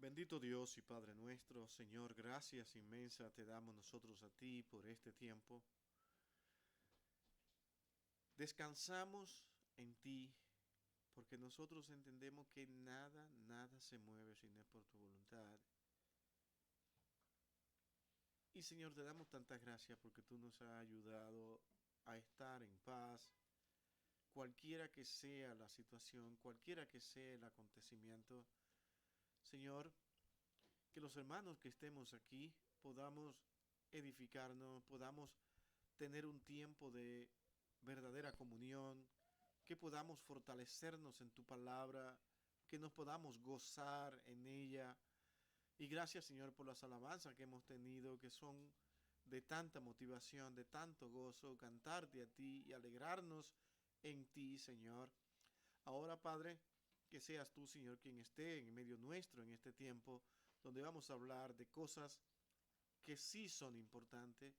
Bendito Dios y Padre nuestro, Señor, gracias inmensas te damos nosotros a ti por este tiempo. Descansamos en ti porque nosotros entendemos que nada se mueve si no es por tu voluntad. Y Señor, te damos tantas gracias porque tú nos has ayudado a estar en paz, cualquiera que sea la situación, cualquiera que sea el acontecimiento. Señor, que los hermanos que estemos aquí podamos edificarnos, podamos tener un tiempo de verdadera comunión, que podamos fortalecernos en tu palabra, que nos podamos gozar en ella. Y gracias, Señor, por las alabanzas que hemos tenido, que son de tanta motivación, de tanto gozo, cantarte a ti y alegrarnos en ti, Señor. Ahora, Padre, que seas tú, Señor, quien esté en medio nuestro en este tiempo, donde vamos a hablar de cosas que sí son importantes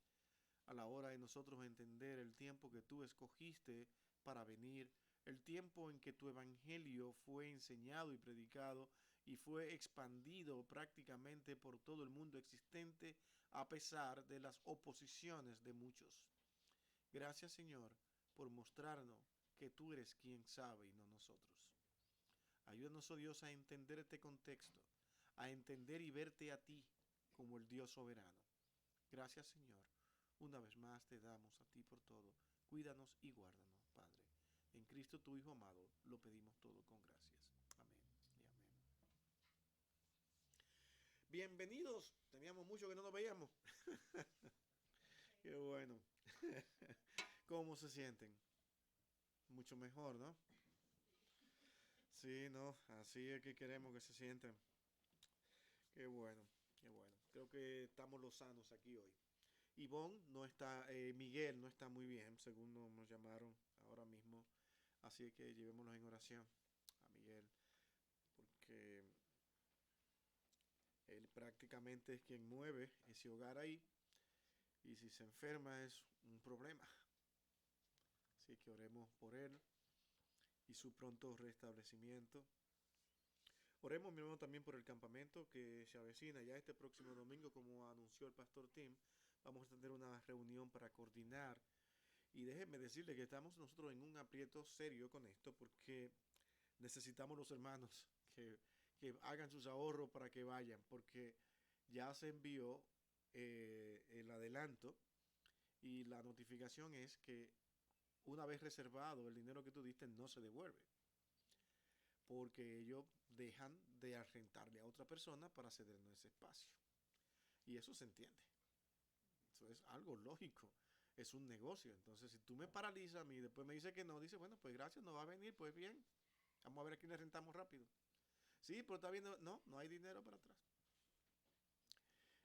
a la hora de nosotros entender el tiempo que tú escogiste para venir, el tiempo en que tu evangelio fue enseñado y predicado y fue expandido prácticamente por todo el mundo existente a pesar de las oposiciones de muchos. Gracias, Señor, por mostrarnos que tú eres quien sabe y no nosotros. Ayúdanos, oh Dios, a entender este contexto, a entender y verte a ti como el Dios soberano. Gracias, Señor. Una vez más te damos a ti por todo. Cuídanos y guárdanos, Padre. En Cristo tu Hijo amado lo pedimos todo con gracias. Amén y amén. Bienvenidos. Teníamos mucho que no nos veíamos. Qué bueno. ¿Cómo se sienten? Mucho mejor, ¿no? Sí, no. Así es que queremos que se sientan. Qué bueno, qué bueno. Creo que estamos los sanos aquí hoy. Ivonne no está, Miguel no está muy bien, según nos llamaron ahora mismo. Así que llevémoslos en oración a Miguel, porque él prácticamente es quien mueve ese hogar ahí. Y si se enferma es un problema. Así que oremos por él y su pronto restablecimiento. Oremos, mi hermano, también por el campamento que se avecina ya este próximo domingo, como anunció el pastor Tim. Vamos a tener una reunión para coordinar. Y déjenme decirle que estamos nosotros en un aprieto serio con esto porque necesitamos los hermanos que hagan sus ahorros para que vayan, porque ya se envió el adelanto y la notificación es que una vez reservado el dinero que tú diste no se devuelve, porque ellos dejan de rentarle a otra persona para cedernos ese espacio. Y eso se entiende. Eso es algo lógico. Es un negocio. Entonces, si tú me paralizas a mí y después me dices que no, dice, bueno, pues gracias, no va a venir, pues bien. Vamos a ver a quién le rentamos rápido. Sí, pero está viendo, no, no hay dinero para atrás.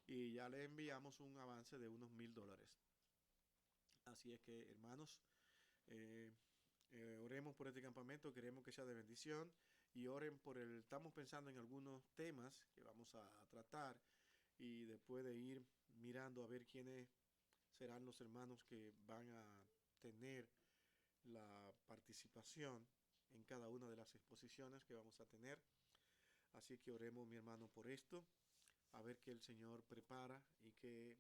Y ya le enviamos un avance de unos $1,000. Así es que, hermanos, eh, oremos por este campamento, queremos que sea de bendición y oren por el, estamos pensando en algunos temas que vamos a tratar y después de ir mirando a ver quiénes serán los hermanos que van a tener la participación en cada una de las exposiciones que vamos a tener. Así que oremos, mi hermano, por esto, a ver qué el Señor prepara y qué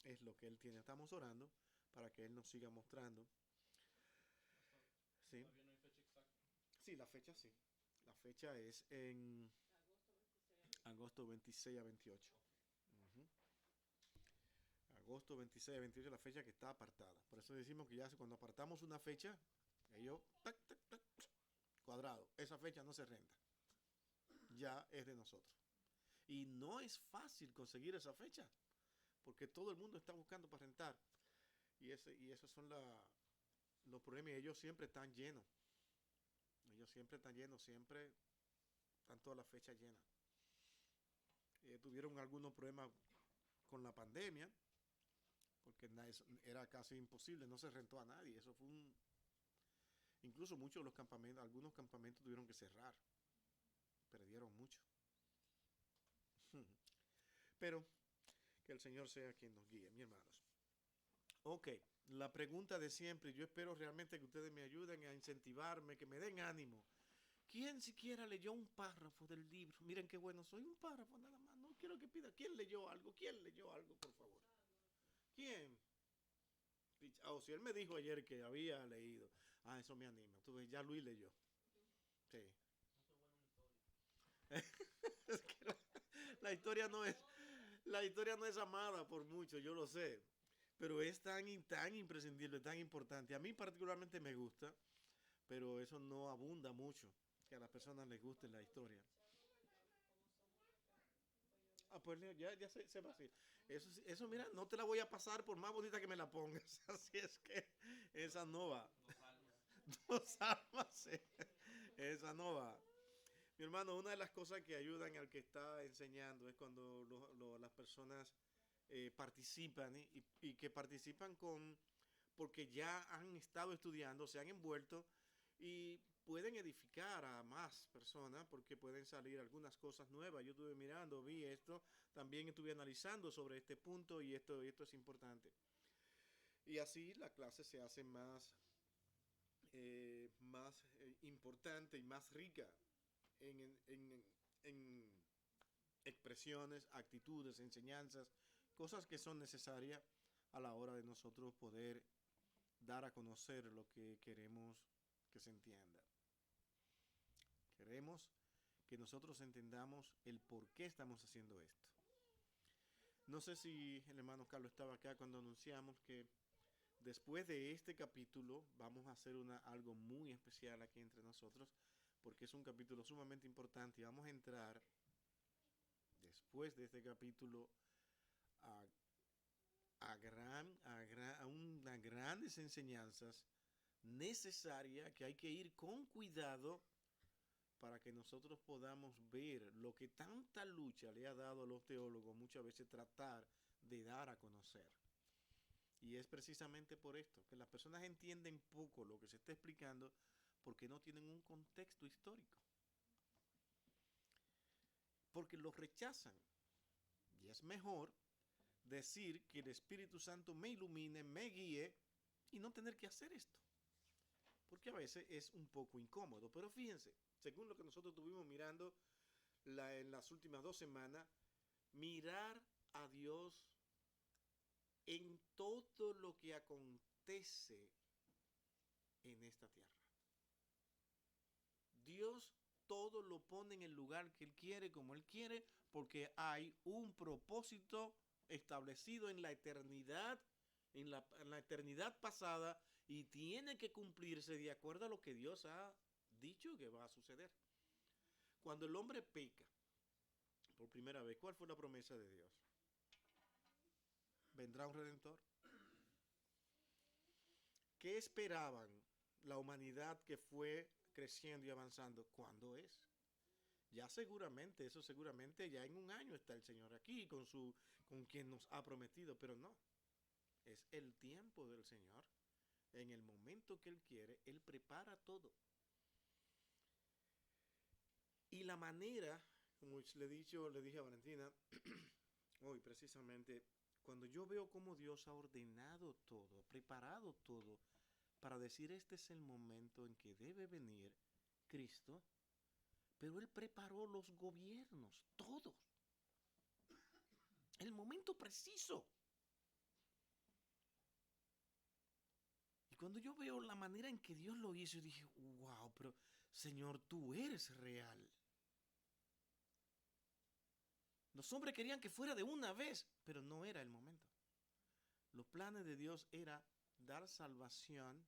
es lo que Él tiene. Estamos orando para que Él nos siga mostrando. Sí, Todavía no hay fecha exacta. sí, la fecha sí. La fecha es en agosto 26 a 28. Ok. Ujú. Agosto 26 a 28 es la fecha que está apartada. Por eso decimos que ya cuando apartamos una fecha, ellos, tac, tac, tac, cuadrado, esa fecha no se renta. Ya es de nosotros. Y no es fácil conseguir esa fecha, porque todo el mundo está buscando para rentar. Y esos son los problemas. Y ellos siempre están llenos. Ellos siempre están llenos, siempre están todas las fechas llenas. Tuvieron algunos problemas con la pandemia, porque era casi imposible, no se rentó a nadie. Eso fue un... Incluso muchos de los campamentos, algunos campamentos tuvieron que cerrar. Perdieron mucho. Pero que el Señor sea quien nos guíe, mis hermanos. Ok, la pregunta de siempre, yo espero realmente que ustedes me ayuden a incentivarme, que me den ánimo, ¿Quién siquiera leyó un párrafo del libro? Miren qué bueno soy, un párrafo nada más. No quiero que pida. ¿Quién leyó algo? ¿Quién leyó algo, por favor? ¿Quién? Oh, si él me dijo ayer que había leído. Ah, eso me anima. Tú ves, ya Luis leyó. Sí. Es que la historia no es, la historia no es amada por muchos, yo lo sé. Pero es tan imprescindible, tan importante. A mí particularmente me gusta, pero eso no abunda mucho, que a las personas les guste la historia. Ah, pues ya se va así. Eso, mira, no te la voy a pasar por más bonita que me la pongas. Así es que esa no va. Dos almas, sí. Esa no va. Mi hermano, una de las cosas que ayudan al que está enseñando es cuando las personas participan y que participan porque ya han estado estudiando, se han envuelto y pueden edificar a más personas porque pueden salir algunas cosas nuevas. Yo estuve mirando, vi esto, también estuve analizando sobre este punto y esto es importante. Y así la clase se hace más importante y más rica en expresiones, actitudes, enseñanzas, cosas que son necesarias a la hora de nosotros poder dar a conocer lo que queremos que se entienda. Queremos que nosotros entendamos el por qué estamos haciendo esto. No sé si el hermano Carlos estaba acá cuando anunciamos que después de este capítulo vamos a hacer algo muy especial aquí entre nosotros, porque es un capítulo sumamente importante y vamos a entrar después de este capítulo a, a unas grandes enseñanzas necesarias que hay que ir con cuidado para que nosotros podamos ver lo que tanta lucha le ha dado a los teólogos muchas veces tratar de dar a conocer. Y es precisamente por esto, que las personas entienden poco lo que se está explicando porque no tienen un contexto histórico. Porque lo rechazan. Y es mejor decir que el Espíritu Santo me ilumine, me guíe y no tener que hacer esto. Porque a veces es un poco incómodo. Pero fíjense, según lo que nosotros estuvimos mirando en las últimas 2 semanas, mirar a Dios en todo lo que acontece en esta tierra. Dios todo lo pone en el lugar que Él quiere, como Él quiere, porque hay un propósito establecido en la eternidad, en la eternidad pasada, y tiene que cumplirse de acuerdo a lo que Dios ha dicho que va a suceder. Cuando el hombre peca por primera vez, ¿cuál fue la promesa de Dios? ¿Vendrá un redentor? ¿Qué esperaban la humanidad que fue creciendo y avanzando? ¿Cuándo es? Ya seguramente, eso seguramente ya en un año está el Señor aquí con quien nos ha prometido, pero no. Es el tiempo del Señor. En el momento que Él quiere, Él prepara todo. Y la manera, como le dije a Valentina, hoy precisamente, cuando yo veo cómo Dios ha ordenado todo, preparado todo, para decir este es el momento en que debe venir Cristo, pero Él preparó los gobiernos, todos. El momento preciso. Y cuando yo veo la manera en que Dios lo hizo, yo dije, wow, pero Señor, tú eres real. Los hombres querían que fuera de una vez, pero no era el momento. Los planes de Dios era dar salvación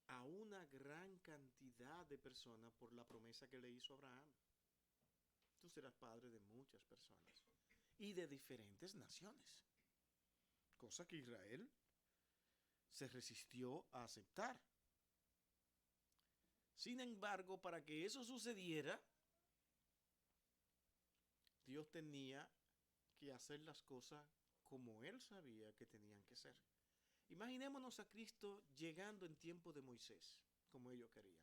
a una gran cantidad de personas por la promesa que le hizo Abraham. Tú serás padre de muchas personas y de diferentes naciones, cosa que Israel se resistió a aceptar. Sin embargo, para que eso sucediera, Dios tenía que hacer las cosas como Él sabía que tenían que ser. Imaginémonos a Cristo llegando en tiempo de Moisés, como ellos querían.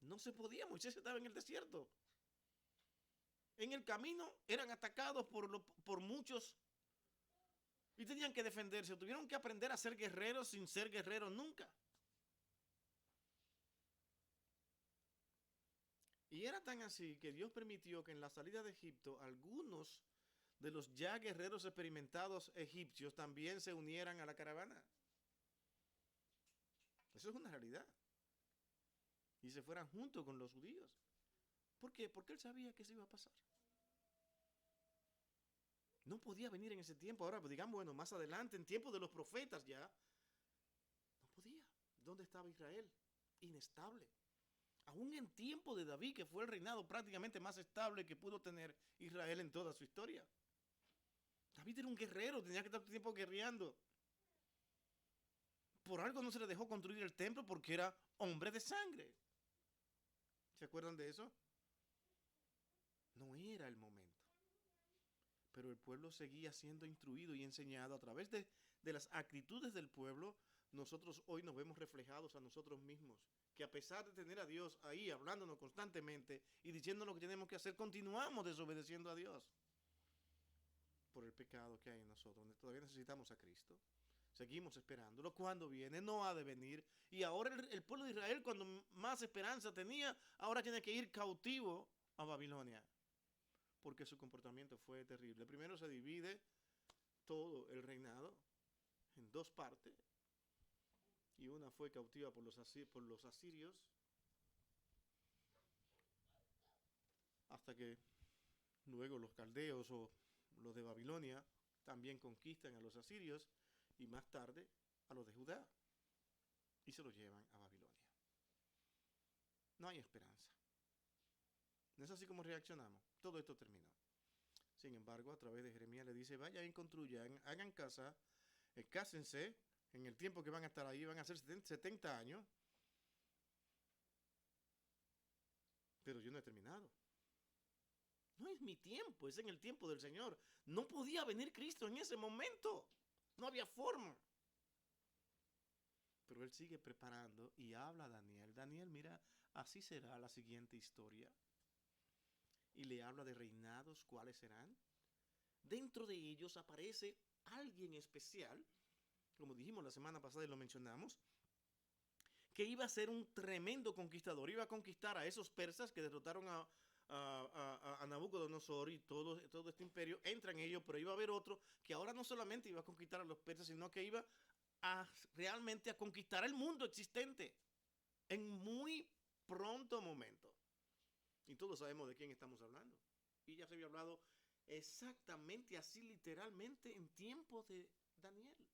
No se podía, Moisés estaba en el desierto. En el camino eran atacados por muchos y tenían que defenderse. Tuvieron que aprender a ser guerreros sin ser guerreros nunca. Y era tan así que Dios permitió que en la salida de Egipto algunos de los ya guerreros experimentados egipcios también se unieran a la caravana. Eso es una realidad. Y se fueran junto con los judíos. ¿Por qué? Porque él sabía que eso iba a pasar. No podía venir en ese tiempo. Ahora, pues, digamos, bueno, más adelante, en tiempo de los profetas ya, no podía. ¿Dónde estaba Israel? Inestable. Aún en tiempo de David, que fue el reinado prácticamente más estable que pudo tener Israel en toda su historia. David era un guerrero, tenía que estar todo el tiempo guerreando. Por algo no se le dejó construir el templo porque era hombre de sangre. ¿Se acuerdan de eso? No era el momento. Pero el pueblo seguía siendo instruido y enseñado a través de las actitudes del pueblo. Nosotros hoy nos vemos reflejados a nosotros mismos, que a pesar de tener a Dios ahí hablándonos constantemente y diciéndonos lo que tenemos que hacer, continuamos desobedeciendo a Dios por el pecado que hay en nosotros, donde todavía necesitamos a Cristo. Seguimos esperándolo. Cuando viene, no ha de venir. Y ahora el pueblo de Israel, cuando más esperanza tenía, ahora tiene que ir cautivo a Babilonia, porque su comportamiento fue terrible. Primero se divide todo el reinado en dos partes, y una fue cautiva por los asirios, hasta que luego los caldeos o los de Babilonia también conquistan a los asirios, y más tarde a los de Judá, y se los llevan a Babilonia. No hay esperanza. No es así como reaccionamos. Todo esto terminó. Sin embargo, a través de Jeremías le dice, vayan y construyan, hagan casa, cásense, en el tiempo que van a estar ahí, van a ser 70 años, pero yo no he terminado. No es mi tiempo, es en el tiempo del Señor. No podía venir Cristo en ese momento. No había forma. Pero él sigue preparando y habla a Daniel. Daniel, mira, así será la siguiente historia. Y le habla de reinados, cuáles serán. Dentro de ellos aparece alguien especial, como dijimos la semana pasada y lo mencionamos, que iba a ser un tremendo conquistador. Iba a conquistar a esos persas que derrotaron a Nabucodonosor y todo este imperio. Entran ellos, pero iba a haber otro que ahora no solamente iba a conquistar a los persas, sino que iba realmente a conquistar el mundo existente en muy pronto momento. Y todos sabemos de quién estamos hablando. Y ya se había hablado exactamente así, literalmente, en tiempo de Daniel.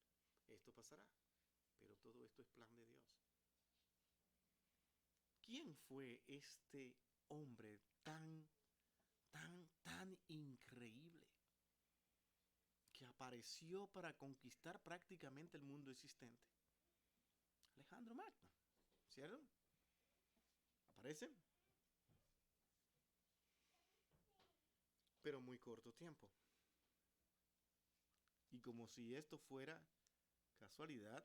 Esto pasará, pero todo esto es plan de Dios. ¿Quién fue este hombre tan increíble que apareció para conquistar prácticamente el mundo existente? Alejandro Magno, ¿cierto? ¿Aparece? Pero muy corto tiempo. Y como si esto fuera casualidad,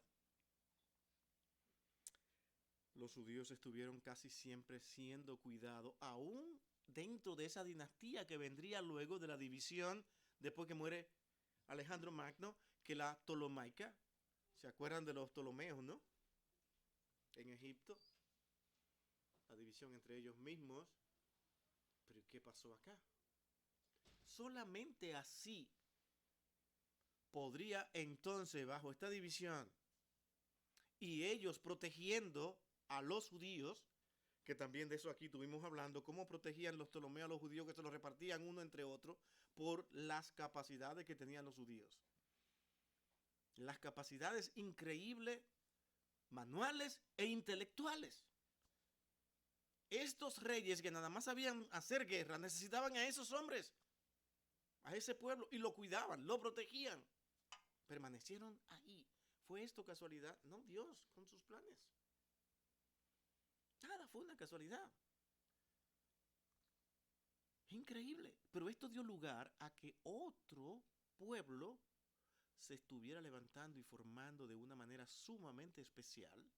los judíos estuvieron casi siempre siendo cuidados, aún dentro de esa dinastía que vendría luego de la división, después que muere Alejandro Magno, que la Ptolomaica. ¿Se acuerdan de los Ptolomeos, no? En Egipto, la división entre ellos mismos. Pero ¿qué pasó acá? Solamente así podría entonces, bajo esta división, y ellos protegiendo a los judíos, que también de eso aquí estuvimos hablando, cómo protegían los Ptolomeos a los judíos, que se los repartían uno entre otro por las capacidades que tenían los judíos. Las capacidades increíbles, manuales e intelectuales. Estos reyes que nada más sabían hacer guerra necesitaban a esos hombres, a ese pueblo, y lo cuidaban, lo protegían. Permanecieron ahí. ¿Fue esto casualidad? No, Dios con sus planes. Nada, fue una casualidad. Increíble. Pero esto dio lugar a que otro pueblo se estuviera levantando y formando de una manera sumamente especial,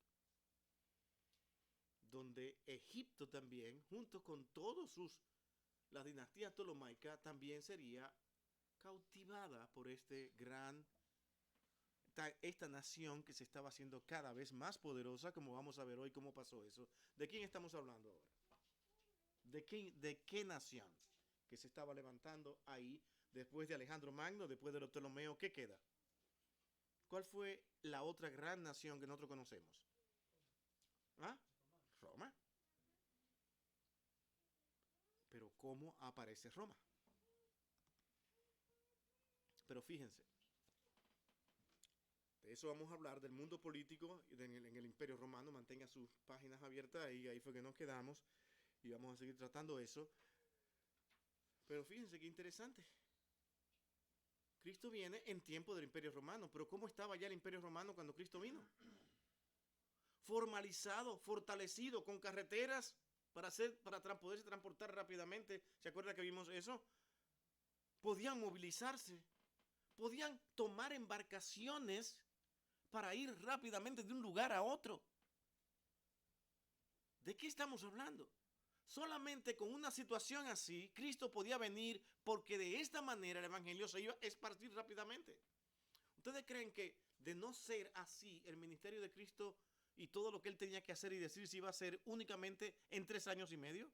donde Egipto también, junto con todos la dinastía ptolomaica, también sería cautivada por esta nación que se estaba haciendo cada vez más poderosa, como vamos a ver hoy cómo pasó eso. ¿De quién estamos hablando ahora? ¿De qué nación que se estaba levantando ahí después de Alejandro Magno, después de los Ptolomeos? ¿Qué queda? ¿Cuál fue la otra gran nación que nosotros conocemos? ¿Ah? Roma. Pero ¿cómo aparece Roma? Pero fíjense, de eso vamos a hablar, del mundo político en el Imperio Romano. Mantenga sus páginas abiertas y ahí fue que nos quedamos y vamos a seguir tratando eso. Pero fíjense qué interesante. Cristo viene en tiempo del Imperio Romano, pero ¿cómo estaba ya el Imperio Romano cuando Cristo vino? Formalizado, fortalecido, con carreteras para poderse transportar rápidamente. ¿Se acuerda que vimos eso? Podían movilizarse, podían tomar embarcaciones para ir rápidamente de un lugar a otro. ¿De qué estamos hablando? Solamente con una situación así, Cristo podía venir porque de esta manera el evangelio se iba a esparcir rápidamente. ¿Ustedes creen que de no ser así, el ministerio de Cristo y todo lo que él tenía que hacer y decir se iba a hacer únicamente en 3 años y medio?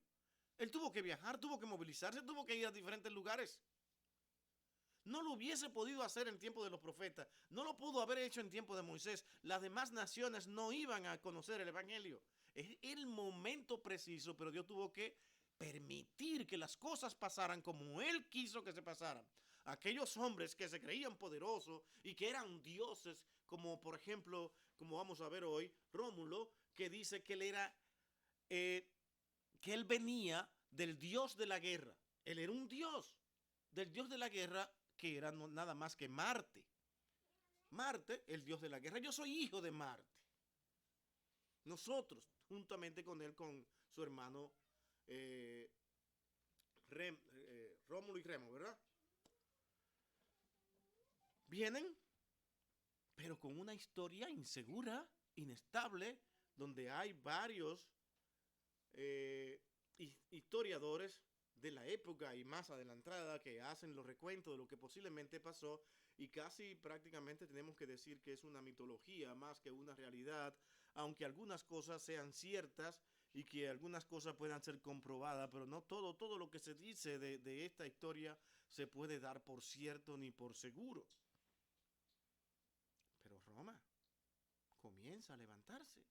Él tuvo que viajar, tuvo que movilizarse, tuvo que ir a diferentes lugares. No lo hubiese podido hacer en tiempo de los profetas, no lo pudo haber hecho en tiempo de Moisés. Las demás naciones no iban a conocer el evangelio. Es el momento preciso, pero Dios tuvo que permitir que las cosas pasaran como Él quiso que se pasaran. Aquellos hombres que se creían poderosos y que eran dioses, como por ejemplo, como vamos a ver hoy, Rómulo, que dice que él era, que él venía del dios de la guerra. Él era un dios del dios de la guerra, que era nada más que Marte. Marte, el dios de la guerra. Yo soy hijo de Marte. Nosotros, juntamente con él, con su hermano Rómulo y Remo, ¿verdad? Vienen, pero con una historia insegura, inestable, donde hay varios historiadores de la época y más adelantada que hacen los recuentos de lo que posiblemente pasó, y casi prácticamente tenemos que decir que es una mitología más que una realidad, aunque algunas cosas sean ciertas y que algunas cosas puedan ser comprobadas, pero no todo lo que se dice de esta historia se puede dar por cierto ni por seguro. Pero Roma comienza a levantarse.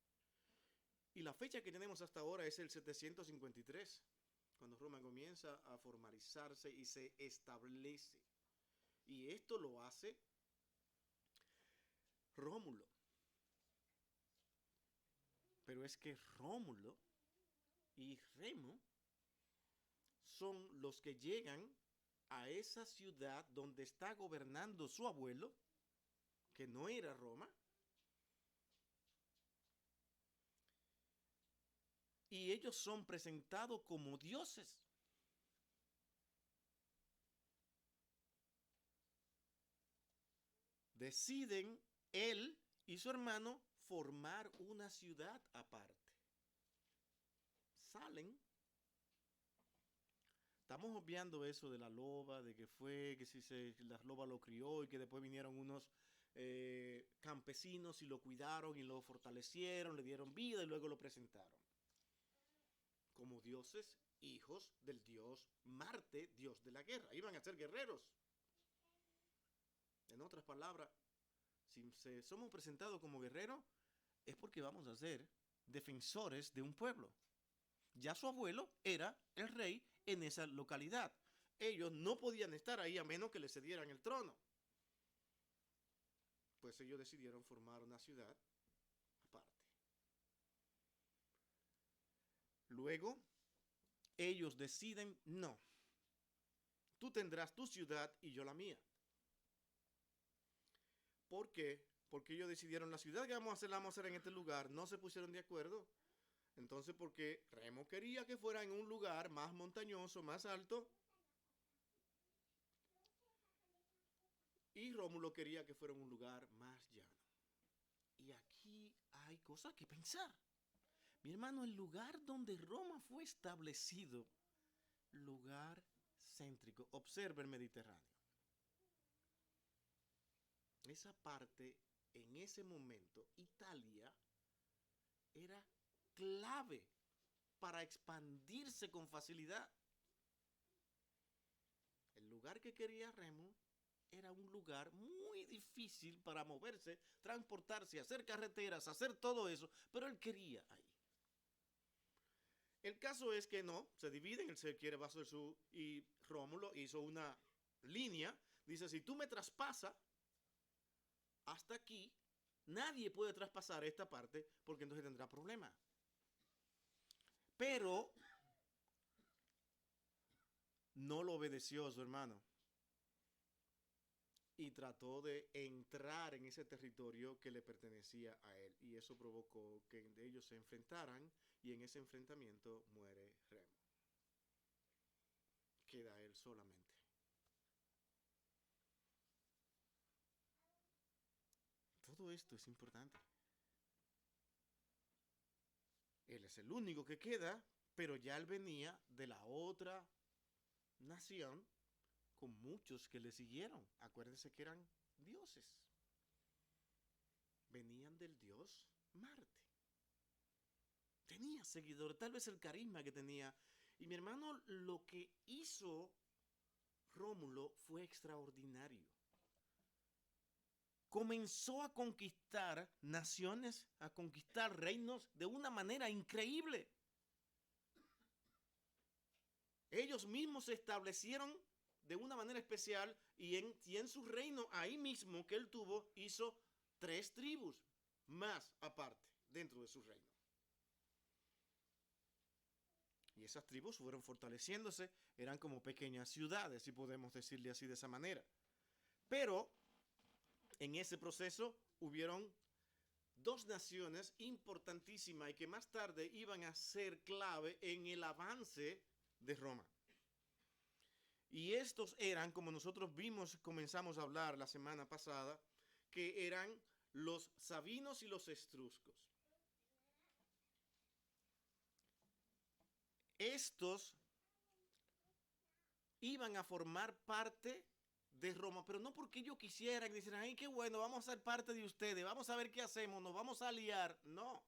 Y la fecha que tenemos hasta ahora es el 753, cuando Roma comienza a formalizarse y se establece. Y esto lo hace Rómulo. Pero es que Rómulo y Remo son los que llegan a esa ciudad donde está gobernando su abuelo, que no era Roma, y ellos son presentados como dioses. Deciden él y su hermano formar una ciudad aparte. Salen. Estamos obviando eso de la loba, de que fue, que si la loba lo crió y que después vinieron unos campesinos y lo cuidaron y lo fortalecieron, le dieron vida y luego lo presentaron como dioses, hijos del dios Marte, dios de la guerra. Iban a ser guerreros. En otras palabras, si somos presentados como guerreros, es porque vamos a ser defensores de un pueblo. Ya su abuelo era el rey en esa localidad. Ellos no podían estar ahí a menos que le cedieran el trono. Pues ellos decidieron formar una ciudad aparte. Luego, ellos deciden, no, tú tendrás tu ciudad y yo la mía. ¿Por qué? Porque ellos decidieron la ciudad que vamos a hacer, la vamos a hacer en este lugar, no se pusieron de acuerdo. Entonces, porque Remo quería que fuera en un lugar más montañoso, más alto, y Rómulo quería que fuera en un lugar más llano. Y aquí hay cosas que pensar. Mi hermano, el lugar donde Roma fue establecido, lugar céntrico. Observa el Mediterráneo. Esa parte, en ese momento, Italia era clave para expandirse con facilidad. El lugar que quería Remo era un lugar muy difícil para moverse, transportarse, hacer carreteras, hacer todo eso, pero él quería ahí. El caso es que no, se dividen, él se quiere Vaso del Sur y Rómulo hizo una línea, dice, si tú me traspasas hasta aquí, nadie puede traspasar esta parte porque entonces tendrá problemas. Pero no lo obedeció a su hermano y trató de entrar en ese territorio que le pertenecía a él. Y eso provocó que ellos se enfrentaran y en ese enfrentamiento muere Remo. Queda él solamente. Todo esto es importante. Él es el único que queda, pero ya él venía de la otra nación con muchos que le siguieron. Acuérdense que eran dioses. Venían del dios Marte. Tenía seguidores, tal vez el carisma que tenía. Y mi hermano, lo que hizo Rómulo fue extraordinario. Comenzó a conquistar naciones, a conquistar reinos de una manera increíble. Ellos mismos se establecieron de una manera especial y en su reino, ahí mismo que él tuvo, hizo 3 tribus más aparte dentro de su reino. Y esas tribus fueron fortaleciéndose, eran como pequeñas ciudades, si podemos decirle así de esa manera. Pero en ese proceso hubieron 2 naciones importantísimas y que más tarde iban a ser clave en el avance de Roma. Y estos eran, como nosotros vimos, comenzamos a hablar la semana pasada, que eran los sabinos y los etruscos. Estos iban a formar parte de Roma, pero no porque ellos quisieran, y dijeran, ay, qué bueno, vamos a ser parte de ustedes, vamos a ver qué hacemos, nos vamos a aliar. No.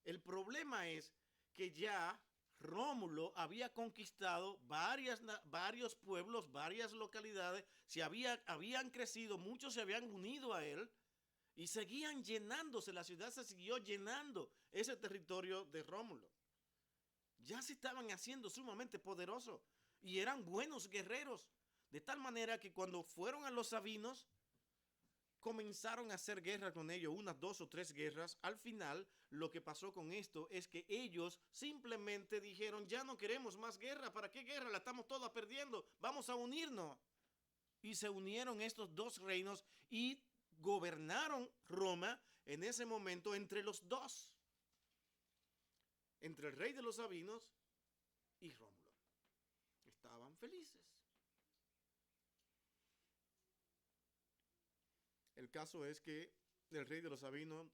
El problema es que ya Rómulo había conquistado varios pueblos, varias localidades, habían crecido, muchos se habían unido a él y seguían llenándose, la ciudad se siguió llenando, ese territorio de Rómulo. Ya se estaban haciendo sumamente poderosos y eran buenos guerreros, de tal manera que cuando fueron a los sabinos, comenzaron a hacer guerra con ellos, unas 2 o 3 guerras. Al final, lo que pasó con esto es que ellos simplemente dijeron, ya no queremos más guerra, ¿para qué guerra? La estamos toda perdiendo, vamos a unirnos. Y se unieron estos 2 reinos y gobernaron Roma en ese momento entre los 2, entre el rey de los sabinos y Rómulo. Estaban felices. El caso es que el rey de los sabinos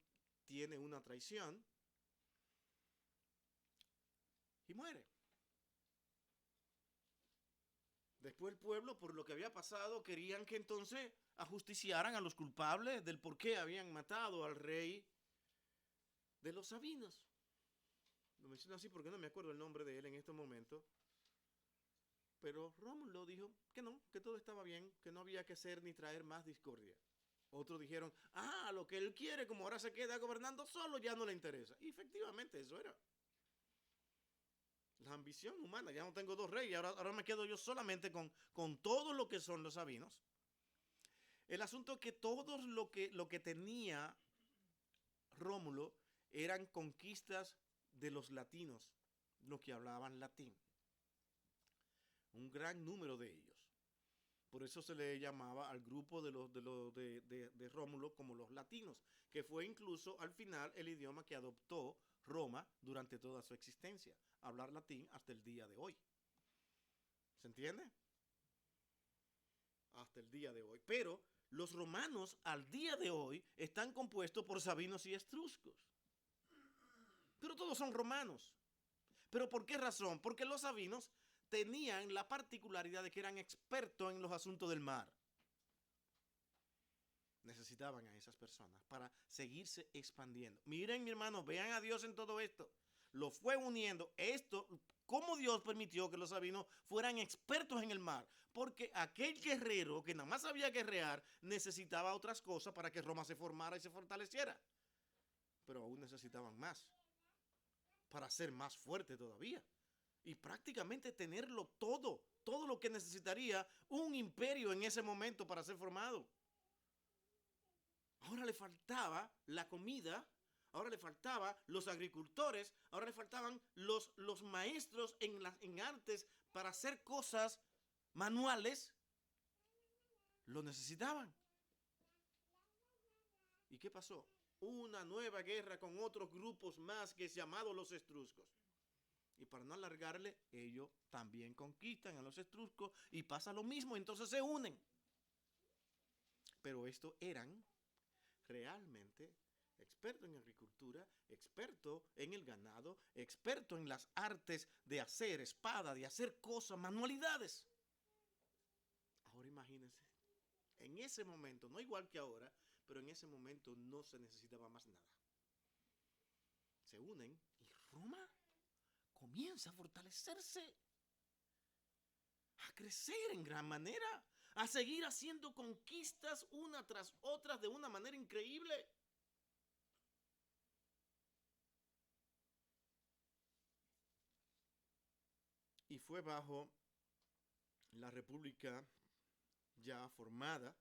tiene una traición y muere. Después el pueblo, por lo que había pasado, querían que entonces ajusticiaran a los culpables del por qué habían matado al rey de los sabinos. Lo menciono así porque no me acuerdo el nombre de él en estos momentos. Pero Rómulo dijo que no, que todo estaba bien, que no había que hacer ni traer más discordia. Otros dijeron, lo que él quiere, como ahora se queda gobernando solo, ya no le interesa. Y efectivamente eso era. La ambición humana, ya no tengo 2 reyes, ahora me quedo yo solamente con todo lo que son los sabinos. El asunto es que todo lo que tenía Rómulo eran conquistas de los latinos, los que hablaban latín. Un gran número de ellos. Por eso se le llamaba al grupo de Rómulo como los latinos, que fue incluso al final el idioma que adoptó Roma durante toda su existencia. Hablar latín hasta el día de hoy. ¿Se entiende? Hasta el día de hoy. Pero los romanos al día de hoy están compuestos por sabinos y etruscos. Pero todos son romanos. ¿Pero por qué razón? Porque los sabinos tenían la particularidad de que eran expertos en los asuntos del mar. Necesitaban a esas personas para seguirse expandiendo. Miren, mi hermano, vean a Dios en todo esto. lo fue uniendo. Esto, cómo Dios permitió que los sabinos fueran expertos en el mar, porque aquel guerrero que nada más sabía guerrear necesitaba otras cosas para que Roma se formara y se fortaleciera, pero aún necesitaban más para ser más fuerte todavía y prácticamente tenerlo todo lo que necesitaría un imperio en ese momento para ser formado. Ahora le faltaba la comida, ahora le faltaba los agricultores, ahora le faltaban los maestros en artes para hacer cosas manuales, lo necesitaban. ¿Y qué pasó? Una nueva guerra con otros grupos más que es llamado los etruscos. Y para no alargarle, ellos también conquistan a los etruscos y pasa lo mismo, entonces se unen. Pero estos eran realmente expertos en agricultura, expertos en el ganado, expertos en las artes de hacer espada, de hacer cosas, manualidades. Ahora imagínense, en ese momento, no igual que ahora, pero en ese momento no se necesitaba más nada. Se unen y Roma comienza a fortalecerse, a crecer en gran manera, a seguir haciendo conquistas una tras otra de una manera increíble. Y fue bajo la República ya formada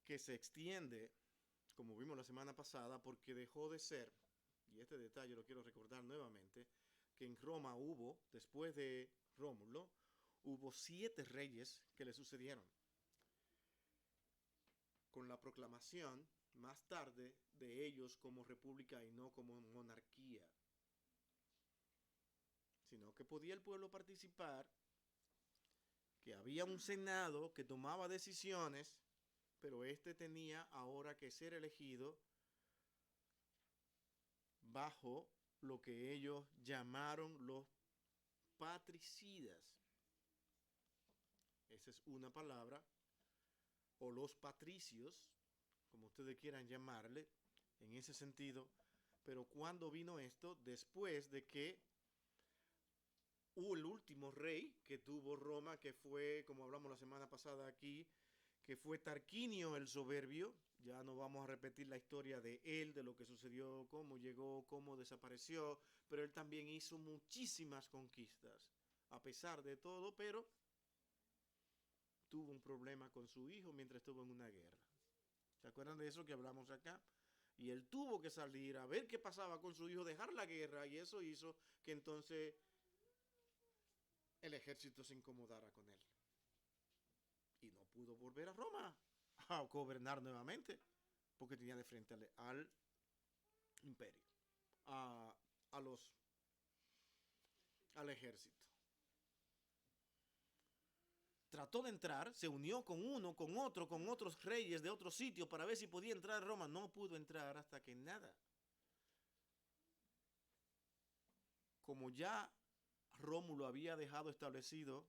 que se extiende, como vimos la semana pasada, porque dejó de ser, y este detalle lo quiero recordar nuevamente, que en Roma hubo, después de Rómulo, hubo 7 reyes que le sucedieron, con la proclamación más tarde de ellos como república y no como monarquía, sino que podía el pueblo participar, que había un senado que tomaba decisiones, pero este tenía ahora que ser elegido bajo lo que ellos llamaron los patricidas. Esa es una palabra, o los patricios, como ustedes quieran llamarle, en ese sentido. Pero ¿cuándo vino esto? Después de que hubo el último rey que tuvo Roma, que fue, como hablamos la semana pasada aquí, que fue Tarquinio el Soberbio. Ya no vamos a repetir la historia de él, de lo que sucedió, cómo llegó, cómo desapareció, pero él también hizo muchísimas conquistas, a pesar de todo, pero tuvo un problema con su hijo mientras estuvo en una guerra. ¿Se acuerdan de eso que hablamos acá? Y él tuvo que salir a ver qué pasaba con su hijo, dejar la guerra, y eso hizo que entonces el ejército se incomodara con él. Y no pudo volver a Roma a gobernar nuevamente, porque tenía de frente al imperio, a, a los, al ejército. Trató de entrar, se unió con uno, con otro, con otros reyes de otros sitios para ver si podía entrar a Roma. No pudo entrar hasta que nada. Como ya Rómulo había dejado establecido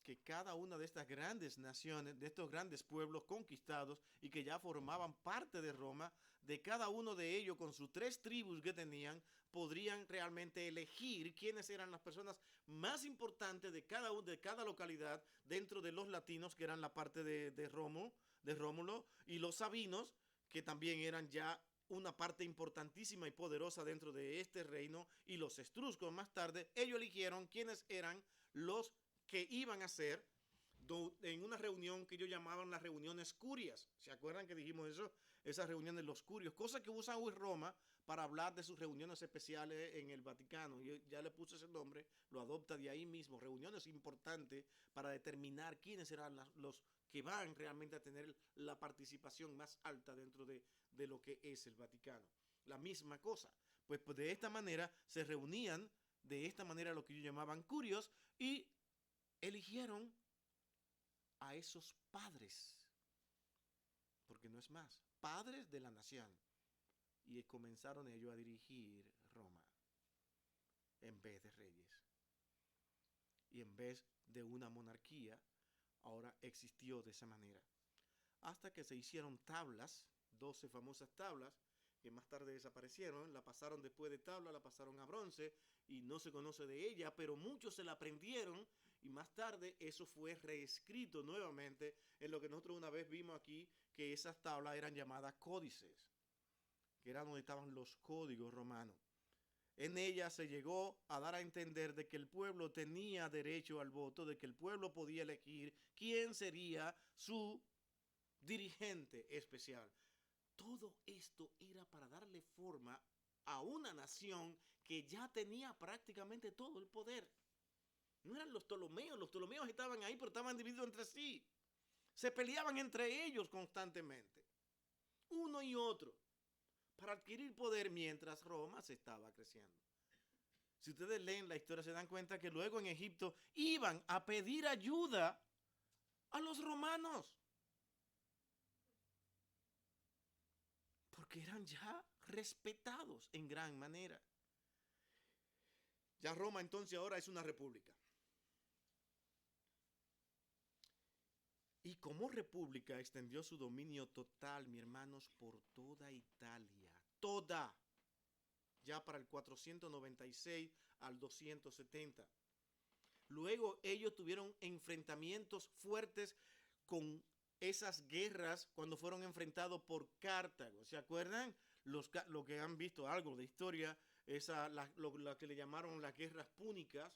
que cada una de estas grandes naciones, de estos grandes pueblos conquistados y que ya formaban parte de Roma, de cada uno de ellos con sus 3 tribus que tenían, podrían realmente elegir quiénes eran las personas más importantes de cada localidad dentro de los latinos, que eran la parte de Rómulo, y los sabinos, que también eran ya una parte importantísima y poderosa dentro de este reino, y los etruscos más tarde. Ellos eligieron quiénes eran los que iban a ser en una reunión que ellos llamaban las reuniones curias. ¿Se acuerdan que dijimos eso? Esas reuniones, los curios, cosa que usan hoy Roma para hablar de sus reuniones especiales en el Vaticano. Yo ya le puse ese nombre, lo adopta de ahí mismo. Reuniones importantes para determinar quiénes serán los que van realmente a tener la participación más alta dentro de lo que es el Vaticano. La misma cosa. Pues de esta manera se reunían, de esta manera lo que ellos llamaban curios, y eligieron a esos padres, porque no es más, padres de la nación, y comenzaron ellos a dirigir Roma en vez de reyes. Y en vez de una monarquía, ahora existió de esa manera. Hasta que se hicieron tablas, 12 famosas tablas, que más tarde desaparecieron, la pasaron después de tabla, la pasaron a bronce y no se conoce de ella, pero muchos se la aprendieron y más tarde eso fue reescrito nuevamente en lo que nosotros una vez vimos aquí, que esas tablas eran llamadas códices, que eran donde estaban los códigos romanos. En ella se llegó a dar a entender de que el pueblo tenía derecho al voto, de que el pueblo podía elegir quién sería su dirigente especial. Todo esto era para darle forma a una nación que ya tenía prácticamente todo el poder. No eran los Ptolomeos estaban ahí, pero estaban divididos entre sí. Se peleaban entre ellos constantemente, uno y otro, para adquirir poder mientras Roma se estaba creciendo. Si ustedes leen la historia se dan cuenta que luego en Egipto iban a pedir ayuda a los romanos, porque eran ya respetados en gran manera. Ya Roma entonces ahora es una república. Y como república extendió su dominio total, mis hermanos, por toda Italia. Toda. Ya para el 496 al 270. Luego ellos tuvieron enfrentamientos fuertes con esas guerras cuando fueron enfrentados por Cartago. ¿Se acuerdan? Lo que han visto algo de historia, lo que le llamaron las guerras púnicas.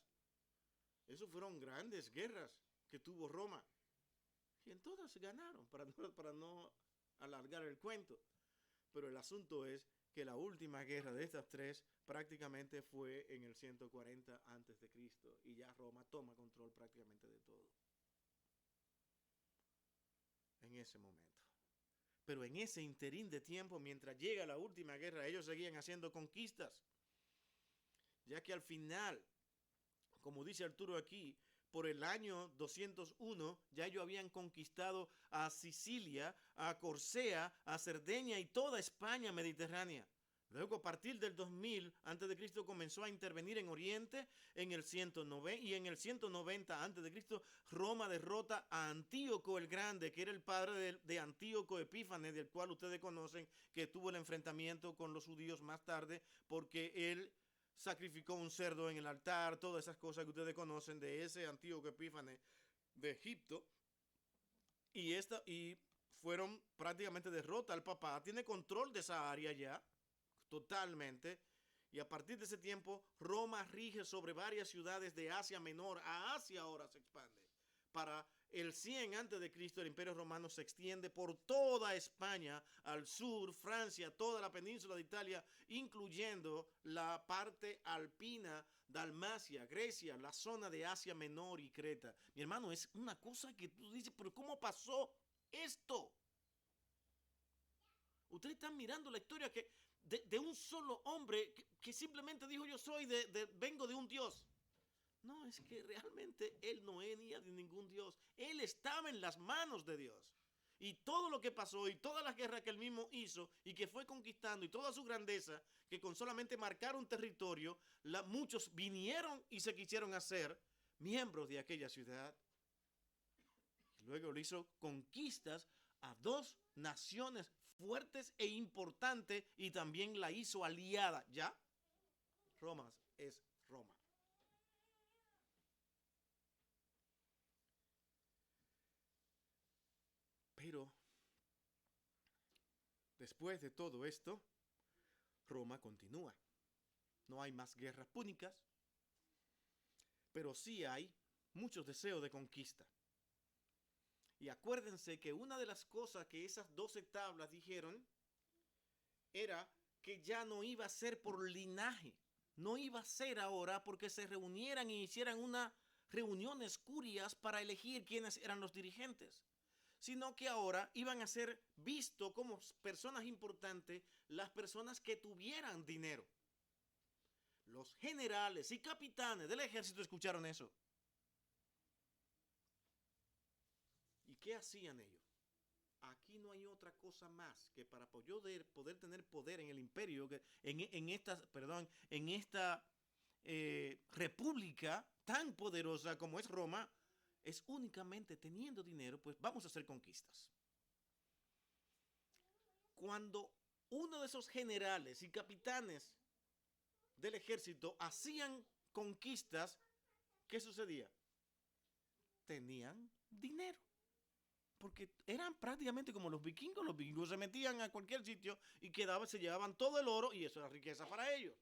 Esas fueron grandes guerras que tuvo Roma. Y en todas ganaron, para no alargar el cuento. Pero el asunto es que la última guerra de estas tres prácticamente fue en el 140 antes de Cristo y ya Roma toma control prácticamente de todo. En ese momento. Pero en ese interín de tiempo, mientras llega la última guerra, ellos seguían haciendo conquistas. Ya que al final, como dice Arturo aquí, por el año 201 ya ellos habían conquistado a Sicilia, a Corsea, a Cerdeña y toda España mediterránea. Luego a partir del 2000 a.C. comenzó a intervenir en Oriente en el 109 y en el 190 a.C. Roma derrota a Antíoco el Grande, que era el padre de Antíoco Epífanes, del cual ustedes conocen que tuvo el enfrentamiento con los judíos más tarde porque él sacrificó un cerdo en el altar, todas esas cosas que ustedes conocen de ese Antíoco Epífanes de Egipto. Y fueron prácticamente derrota. El papá tiene control de esa área ya, totalmente. Y a partir de ese tiempo, Roma rige sobre varias ciudades de Asia Menor. A Asia ahora se expande. Para el 100 a.C., el Imperio Romano se extiende por toda España, al sur, Francia, toda la península de Italia, incluyendo la parte alpina, Dalmacia, Grecia, la zona de Asia Menor y Creta. Mi hermano, es una cosa que tú dices, pero ¿cómo pasó esto? Ustedes están mirando la historia de un solo hombre que simplemente dijo yo vengo de un Dios. No, es que realmente él no venía de ningún Dios. Él estaba en las manos de Dios. Y todo lo que pasó y todas las guerras que él mismo hizo y que fue conquistando y toda su grandeza, que con solamente marcar un territorio, muchos vinieron y se quisieron hacer miembros de aquella ciudad. Luego le hizo conquistas a dos naciones fuertes e importantes y también la hizo aliada. ¿Ya? Roma es Roma. Pero después de todo esto, Roma continúa. No hay más guerras púnicas, pero sí hay muchos deseos de conquista. Y acuérdense que una de las cosas que esas 12 tablas dijeron era que ya no iba a ser por linaje, no iba a ser ahora porque se reunieran y hicieran una reuniones curias para elegir quiénes eran los dirigentes, sino que ahora iban a ser vistos como personas importantes las personas que tuvieran dinero. Los generales y capitanes del ejército escucharon eso. ¿Y qué hacían ellos? Aquí no hay otra cosa más que para poder tener poder en el imperio, en esta república tan poderosa como es Roma, es únicamente teniendo dinero, pues vamos a hacer conquistas. Cuando uno de esos generales y capitanes del ejército hacían conquistas, ¿qué sucedía? Tenían dinero. Porque eran prácticamente como los vikingos. Los vikingos se metían a cualquier sitio y se llevaban todo el oro y eso era riqueza para ellos.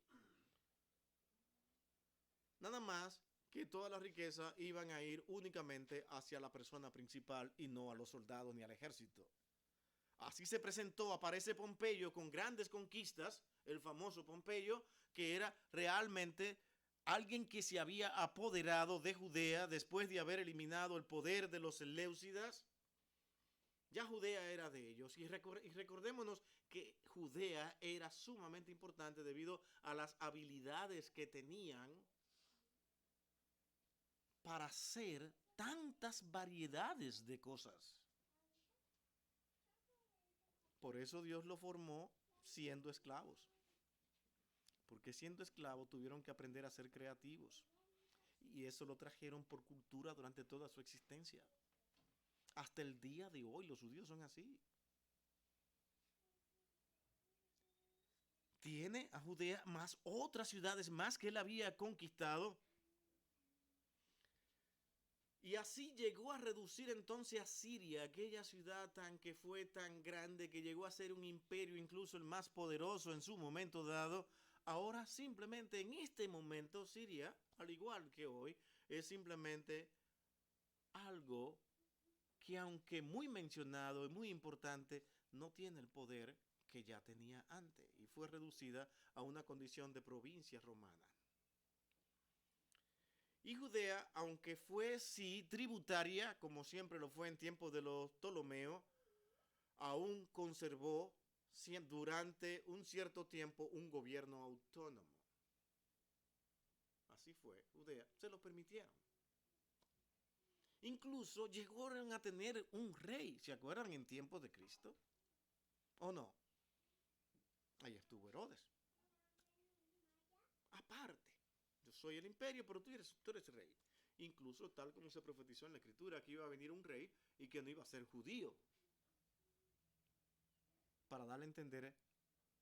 Nada más que toda la riqueza iban a ir únicamente hacia la persona principal y no a los soldados ni al ejército. Así se presentó, aparece Pompeyo con grandes conquistas, el famoso Pompeyo, que era realmente alguien que se había apoderado de Judea después de haber eliminado el poder de los Seleucidas. Ya Judea era de ellos y recordémonos que Judea era sumamente importante debido a las habilidades que tenían para hacer tantas variedades de cosas. Por eso Dios lo formó siendo esclavos. Porque siendo esclavos tuvieron que aprender a ser creativos. Y eso lo trajeron por cultura durante toda su existencia. Hasta el día de hoy los judíos son así. Tiene a Judea más otras ciudades más que él había conquistado. Y así llegó a reducir entonces a Siria, aquella ciudad que fue tan grande, que llegó a ser un imperio, incluso el más poderoso en su momento dado. Ahora simplemente en este momento Siria, al igual que hoy, es simplemente algo que, aunque muy mencionado y muy importante, no tiene el poder que ya tenía antes y fue reducida a una condición de provincia romana. Y Judea, aunque fue sí tributaria, como siempre lo fue en tiempos de los Ptolomeos, aún conservó durante un cierto tiempo un gobierno autónomo. Así fue, Judea, se lo permitieron. Incluso llegaron a tener un rey, ¿se acuerdan en tiempos de Cristo? ¿O no? Ahí estuvo Herodes. Aparte, yo soy el imperio, pero tú eres rey. Incluso tal como se profetizó en la escritura, que iba a venir un rey y que no iba a ser judío. Para darle a entender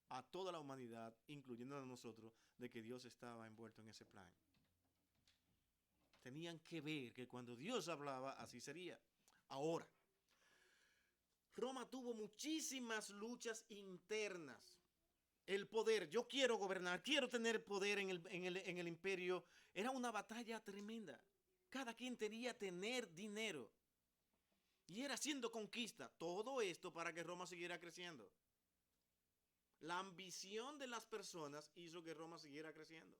a toda la humanidad, incluyendo a nosotros, de que Dios estaba envuelto en ese plan. Tenían que ver que cuando Dios hablaba, así sería. Ahora, Roma tuvo muchísimas luchas internas. El poder, yo quiero gobernar, quiero tener poder en el imperio, era una batalla tremenda. Cada quien quería tener dinero. Y era haciendo conquista. Todo esto para que Roma siguiera creciendo. La ambición de las personas hizo que Roma siguiera creciendo.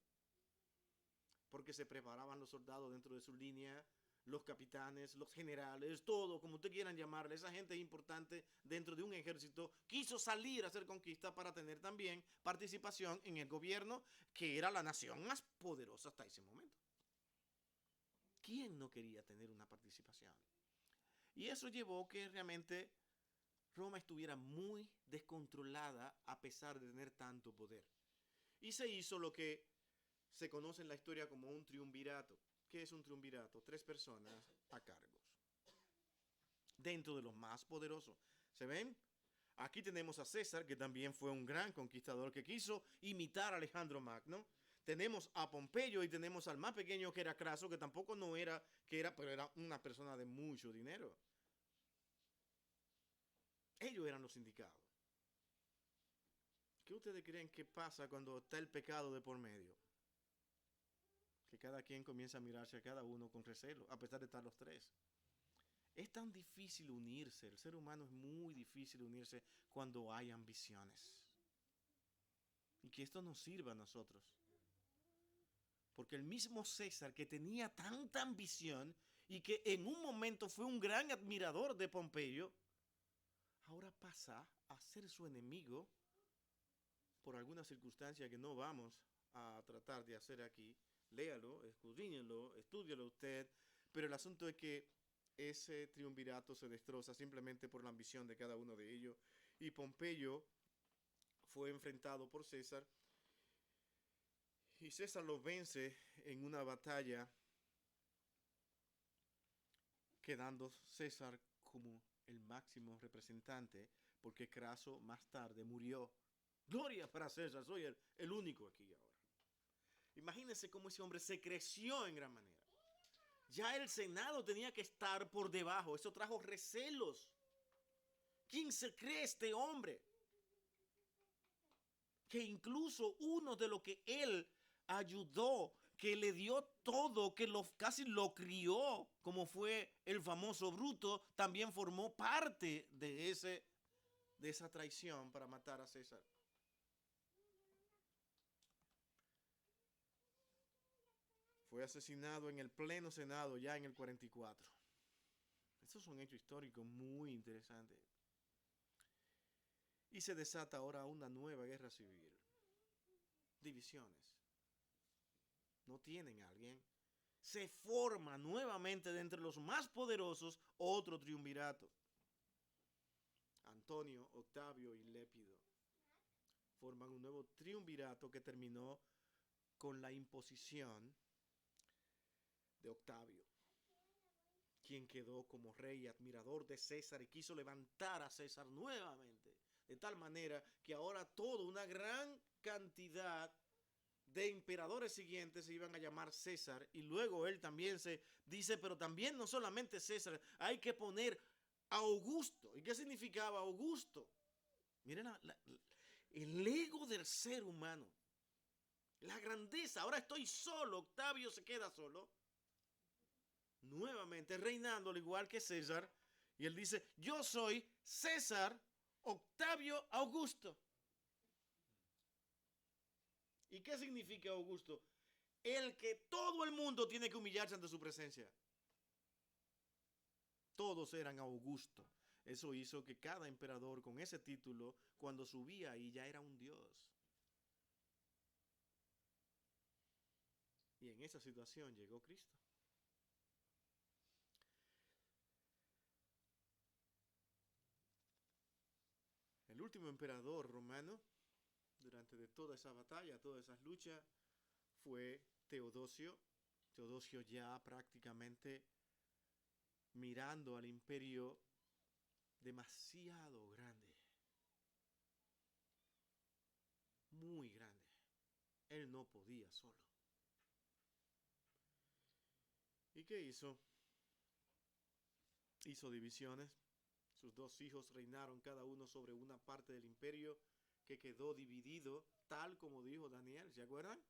Porque se preparaban los soldados dentro de su línea, los capitanes, los generales, todo, como ustedes quieran llamarle, esa gente importante dentro de un ejército, quiso salir a hacer conquista para tener también participación en el gobierno, que era la nación más poderosa hasta ese momento. ¿Quién no quería tener una participación? Y eso llevó que realmente Roma estuviera muy descontrolada a pesar de tener tanto poder. Y se hizo lo que se conoce en la historia como un triunvirato. ¿Qué es un triunvirato? 3 personas a cargos. Dentro de los más poderosos. ¿Se ven? Aquí tenemos a César, que también fue un gran conquistador que quiso imitar a Alejandro Magno. Tenemos a Pompeyo y tenemos al más pequeño que era Craso, que tampoco no era, pero era una persona de mucho dinero. Ellos eran los indicados. ¿Qué ustedes creen que pasa cuando está el pecado de por medio? Que cada quien comienza a mirarse a cada uno con recelo, a pesar de estar los 3. Es tan difícil unirse, el ser humano es muy difícil unirse cuando hay ambiciones. Y que esto nos sirva a nosotros. Porque el mismo César, que tenía tanta ambición y que en un momento fue un gran admirador de Pompeyo, ahora pasa a ser su enemigo por alguna circunstancia que no vamos a tratar de hacer aquí. Léalo, escudriñelo, estúdialo usted, pero el asunto es que ese triunvirato se destroza simplemente por la ambición de cada uno de ellos, y Pompeyo fue enfrentado por César, y César lo vence en una batalla, quedando César como el máximo representante, porque Craso más tarde murió Gloria para César, soy el único aquí ahora. Imagínense cómo ese hombre se creció en gran manera. Ya el Senado tenía que estar por debajo. Eso trajo recelos. ¿Quién se cree este hombre? Que incluso uno de los que él ayudó, que le dio todo, que casi lo crió, como fue el famoso Bruto, también formó parte de esa traición para matar a César. Fue asesinado en el pleno Senado ya en el 44. Estos son hechos históricos muy interesantes. Y se desata ahora una nueva guerra civil. Divisiones. No tienen a alguien. Se forma nuevamente de entre los más poderosos otro triunvirato. Antonio, Octavio y Lépido forman un nuevo triunvirato que terminó con la imposición de Octavio, quien quedó como rey y admirador de César y quiso levantar a César nuevamente, de tal manera que ahora toda una gran cantidad de emperadores siguientes se iban a llamar César, y luego él también se dice, pero también no solamente César, hay que poner a Augusto. ¿Y qué significaba Augusto? Miren el ego del ser humano, la grandeza. Ahora estoy solo, Octavio se queda solo, nuevamente reinando al igual que César, y él dice, yo soy César Octavio Augusto. ¿Y qué significa Augusto? El que todo el mundo tiene que humillarse ante su presencia. Todos eran Augusto. Eso hizo que cada emperador con ese título, cuando subía ahí, ya era un dios. Y en esa situación llegó Cristo. El último emperador romano, durante de toda esa batalla, todas esas luchas, fue Teodosio. Teodosio ya prácticamente mirando al imperio demasiado grande, muy grande. Él no podía solo. ¿Y qué hizo? Hizo divisiones. Sus dos hijos reinaron cada uno sobre una parte del imperio que quedó dividido, tal como dijo Daniel. ¿Se acuerdan?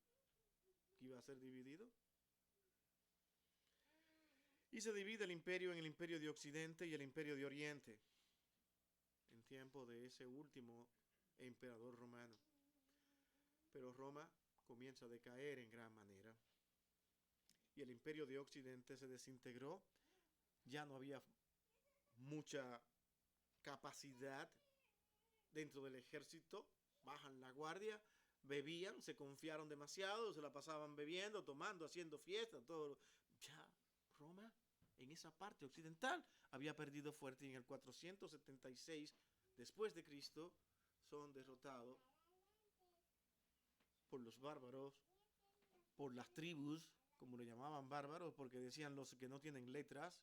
Que iba a ser dividido. Y se divide el imperio en el imperio de Occidente y el imperio de Oriente, en tiempo de ese último emperador romano. Pero Roma comienza a decaer en gran manera. Y el imperio de Occidente se desintegró. Ya no había mucha capacidad dentro del ejército. Bajan la guardia, bebían, se confiaron demasiado, se la pasaban bebiendo, tomando, haciendo fiestas, todo. Ya Roma, en esa parte occidental, había perdido fuerte y en el 476 después de Cristo son derrotados por los bárbaros, por las tribus, como le llamaban bárbaros, porque decían los que no tienen letras.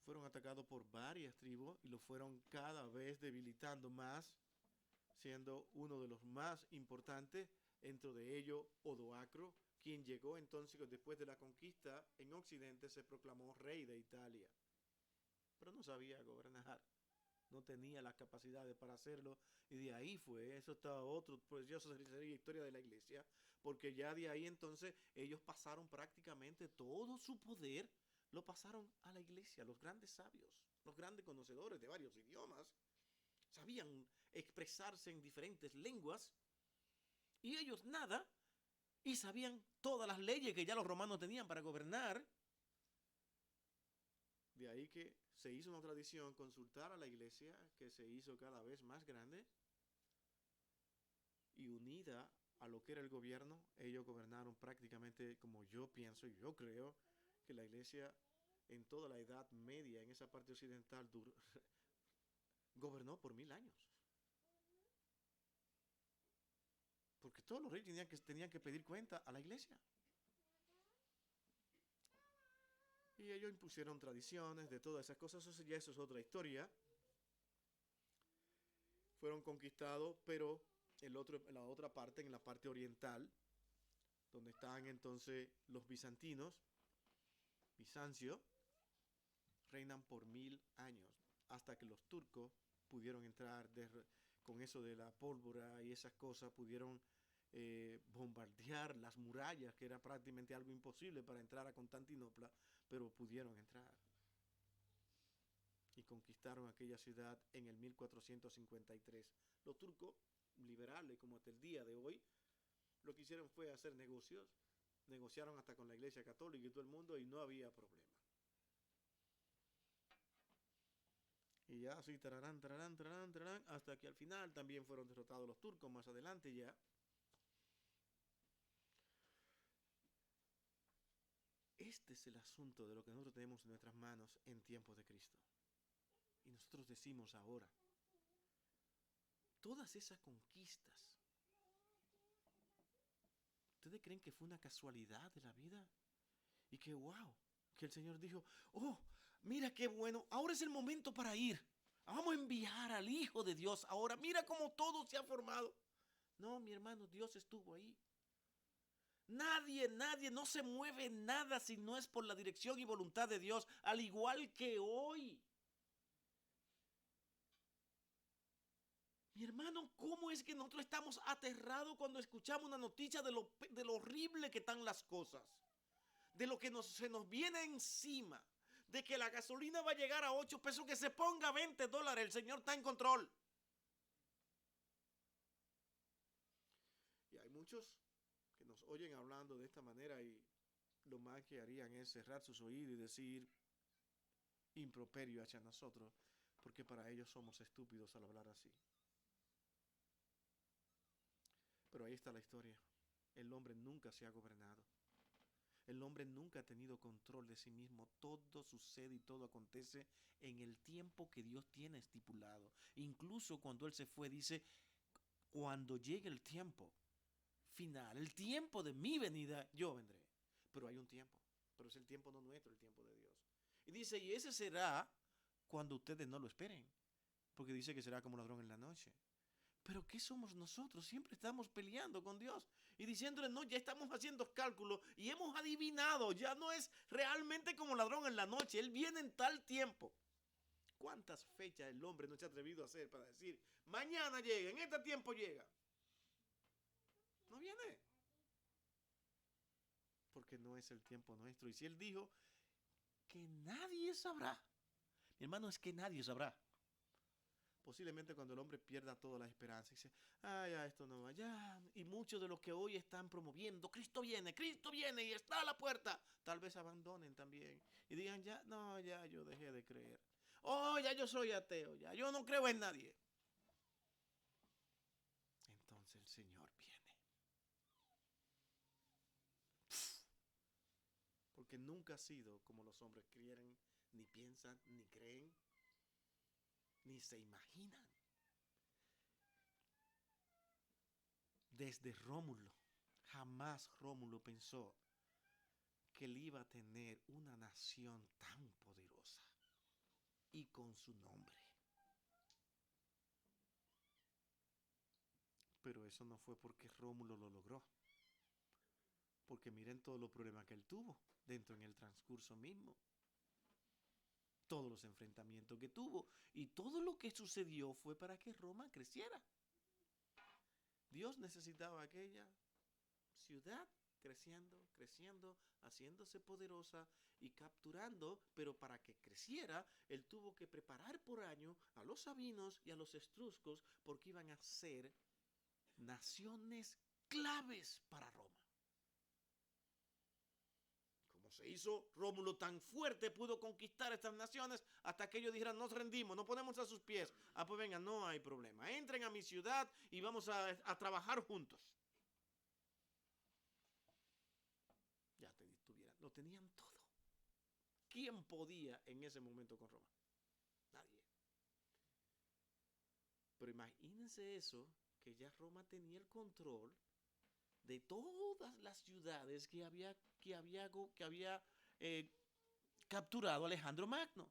Fueron atacados por varias tribus y lo fueron cada vez debilitando más, siendo uno de los más importantes, dentro de ellos Odoacro, quien llegó entonces después de la conquista en Occidente, se proclamó rey de Italia. Pero no sabía gobernar, no tenía las capacidades para hacerlo, y de ahí fue, eso estaba otro, pues eso sería historia de la iglesia, porque ya de ahí entonces ellos pasaron prácticamente todo su poder, lo pasaron a la iglesia, los grandes sabios, los grandes conocedores de varios idiomas, sabían expresarse en diferentes lenguas, y ellos nada, y sabían todas las leyes que ya los romanos tenían para gobernar. De ahí que se hizo una tradición consultar a la iglesia, que se hizo cada vez más grande y unida a lo que era el gobierno. Ellos gobernaron prácticamente, como yo pienso y yo creo, que la iglesia en toda la Edad Media, en esa parte occidental, gobernó por 1000 años. Porque todos los reyes tenían que pedir cuenta a la iglesia. Y ellos impusieron tradiciones de todas esas cosas, eso es otra historia. fueron conquistados, pero la otra parte, en la parte oriental, donde estaban entonces los bizantinos, Bizancio, reinan por 1000 años, hasta que los turcos pudieron entrar con eso de la pólvora y esas cosas, pudieron bombardear las murallas, que era prácticamente algo imposible para entrar a Constantinopla, pero pudieron entrar y conquistaron aquella ciudad en el 1453. Los turcos, liberales como hasta el día de hoy, lo que hicieron fue hacer negocios, negociaron hasta con la Iglesia Católica y todo el mundo y no había problema. Y ya así, tararán, tararán, tararán, tararán, hasta que al final también fueron derrotados los turcos más adelante ya. Este es el asunto de lo que nosotros tenemos en nuestras manos en tiempos de Cristo. Y nosotros decimos ahora, todas esas conquistas, ¿ustedes creen que fue una casualidad de la vida? Y que wow, que el Señor dijo, oh, mira qué bueno, ahora es el momento para ir. Vamos a enviar al Hijo de Dios ahora. Mira cómo todo se ha formado. No, mi hermano, Dios estuvo ahí. Nadie, no se mueve nada si no es por la dirección y voluntad de Dios, al igual que hoy. Mi hermano, ¿cómo es que nosotros estamos aterrados cuando escuchamos una noticia de lo horrible que están las cosas? De lo que se nos viene encima, de que la gasolina va a llegar a 8 pesos, que se ponga a $20, el Señor está en control. Y hay muchos que nos oyen hablando de esta manera y lo más que harían es cerrar sus oídos y decir improperio hacia nosotros, porque para ellos somos estúpidos al hablar así. Pero ahí está la historia. El hombre nunca se ha gobernado. El hombre nunca ha tenido control de sí mismo. Todo sucede y todo acontece en el tiempo que Dios tiene estipulado. Incluso cuando Él se fue, dice, cuando llegue el tiempo final, el tiempo de mi venida, yo vendré. Pero hay un tiempo. Pero es el tiempo no nuestro, el tiempo de Dios. Y dice, y ese será cuando ustedes no lo esperen. Porque dice que será como ladrón en la noche. Pero ¿qué somos nosotros? Siempre estamos peleando con Dios y diciéndole, no, ya estamos haciendo cálculos y hemos adivinado, ya no es realmente como ladrón en la noche, Él viene en tal tiempo. ¿Cuántas fechas el hombre no se ha atrevido a hacer para decir, mañana llega, en este tiempo llega? No viene. Porque no es el tiempo nuestro. Y si Él dijo que nadie sabrá, mi hermano, es que nadie sabrá. Posiblemente cuando el hombre pierda toda la esperanza y dice, ya esto no va, ya. Y muchos de los que hoy están promoviendo, Cristo viene y está a la puerta, tal vez abandonen también y digan, ya, no, ya yo dejé de creer. Oh, ya yo soy ateo, ya yo no creo en nadie. Entonces el Señor viene. Porque nunca ha sido como los hombres quieren, ni piensan, ni creen, ni se imaginan. Desde Rómulo, jamás Rómulo pensó que él iba a tener una nación tan poderosa y con su nombre. Pero eso no fue porque Rómulo lo logró. Porque miren todos los problemas que él tuvo dentro en el transcurso mismo. Todos los enfrentamientos que tuvo. Y todo lo que sucedió fue para que Roma creciera. Dios necesitaba aquella ciudad creciendo, creciendo, haciéndose poderosa y capturando, pero para que creciera, él tuvo que preparar por año a los sabinos y a los etruscos, porque iban a ser naciones claves para Roma. Como se hizo Rómulo tan fuerte, pudo conquistar estas naciones hasta que ellos dijeran, nos rendimos, nos ponemos a sus pies. Pues vengan, no hay problema, entren a mi ciudad y vamos a trabajar juntos. Ya lo tenían todo. ¿Quién podía en ese momento con Roma? Nadie. Pero imagínense eso, que ya Roma tenía el control de todas las ciudades que había capturado Alejandro Magno.